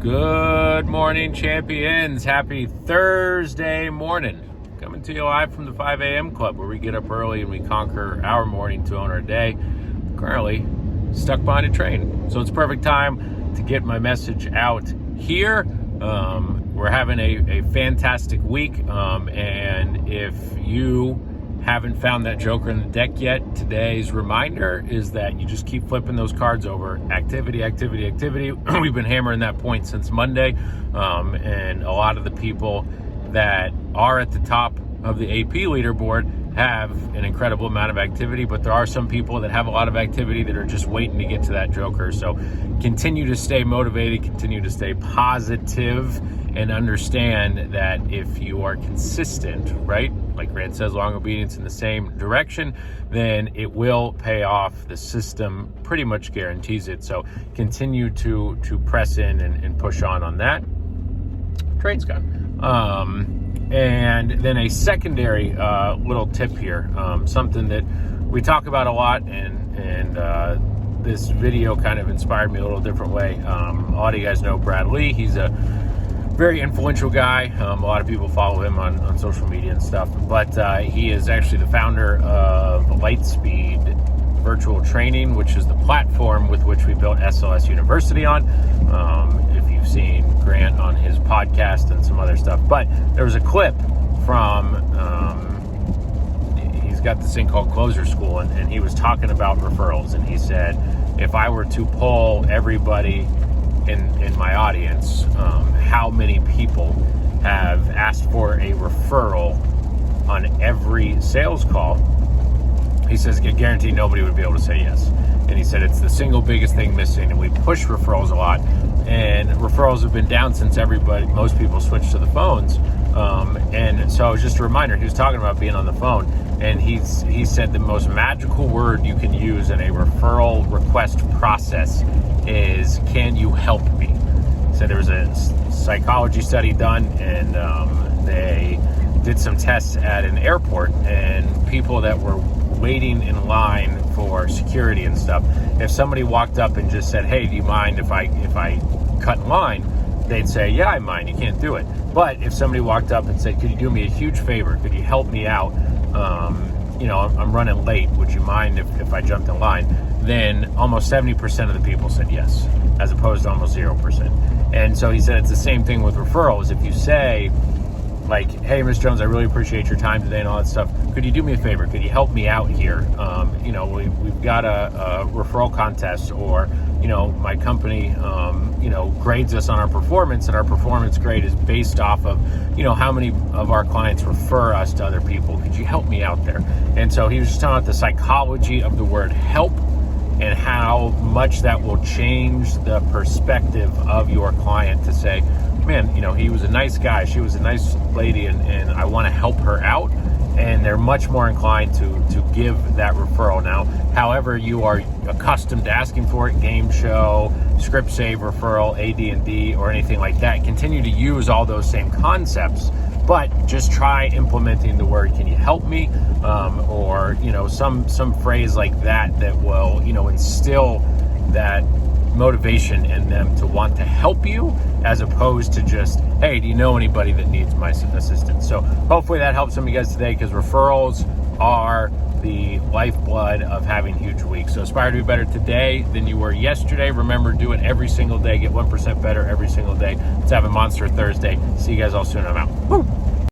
Good morning, champions. Happy Thursday morning. Coming to you live from the 5 a.m. club where we get up early and we conquer our morning to own our day. Currently stuck behind a train. So it's perfect time to get my message out here. We're having a fantastic week. And if you haven't found that joker in the deck yet, today's reminder is that you just keep flipping those cards over. Activity. We've been hammering that point since Monday, and a lot of the people that are at the top of the AP leaderboard have an incredible amount of activity, but there are some people that have a lot of activity that are just waiting to get to that joker. So continue to stay motivated, continue to stay positive, and understand that if you are consistent, right? Like Grant says, long obedience in the same direction, then it will pay off. The system pretty much guarantees it. So continue to press in and push on that. Train's gone. And then a secondary little tip here, something that we talk about a lot, and this video kind of inspired me a little different way. A lot of you guys know Brad Lee. He's a very influential guy. A lot of people follow him on social media and stuff, but he is actually the founder of Lightspeed Virtual Training, which is the platform with which we built SLS University on. If you've seen Grant on his podcast and some other stuff, but there was a clip from, he's got this thing called Closer School, and he was talking about referrals, and he said, if I were to poll everybody in my audience, how many people have asked for a referral on every sales call, he says, guaranteed nobody would be able to say yes. And he said it's the single biggest thing missing, and we push referrals a lot, and referrals have been down since most people switched to the phones. And so just a reminder, he was talking about being on the phone, and he said the most magical word you can use in a referral request process is, can you help me? He said there was a psychology study done, and they did some tests at an airport, and people that were waiting in line for security and stuff, if somebody walked up and just said, hey, do you mind if I cut in line, they'd say, yeah, I mind, you can't do it. But if somebody walked up and said, could you do me a huge favor, could you help me out, I'm running late, would you mind if I jumped in line, then almost 70% of the people said yes, as opposed to almost 0%. And so he said it's the same thing with referrals. If you say, like, hey, Ms. Jones, I really appreciate your time today and all that stuff. Could you do me a favor? Could you help me out here? We've got a referral contest, or, my company, grades us on our performance, and our performance grade is based off of, how many of our clients refer us to other people. Could you help me out there? And so he was just talking about the psychology of the word help and how much that will change the perspective of your client to say, man, he was a nice guy, she was a nice lady, and I want to help her out. And they're much more inclined to give that referral. Now, however you are accustomed to asking for it, game show, script save referral, AD&D, or anything like that, continue to use all those same concepts, but just try implementing the word, can you help me? Or some phrase like that will, instill that motivation in them to want to help you, as opposed to just, hey, do you know anybody that needs my assistance? So hopefully that helps some of you guys today, because referrals are the lifeblood of having huge weeks. So aspire to be better today than you were yesterday. Remember, do it every single day. Get 1% better every single day. Let's have a monster Thursday. See you guys all soon. I'm out. Woo!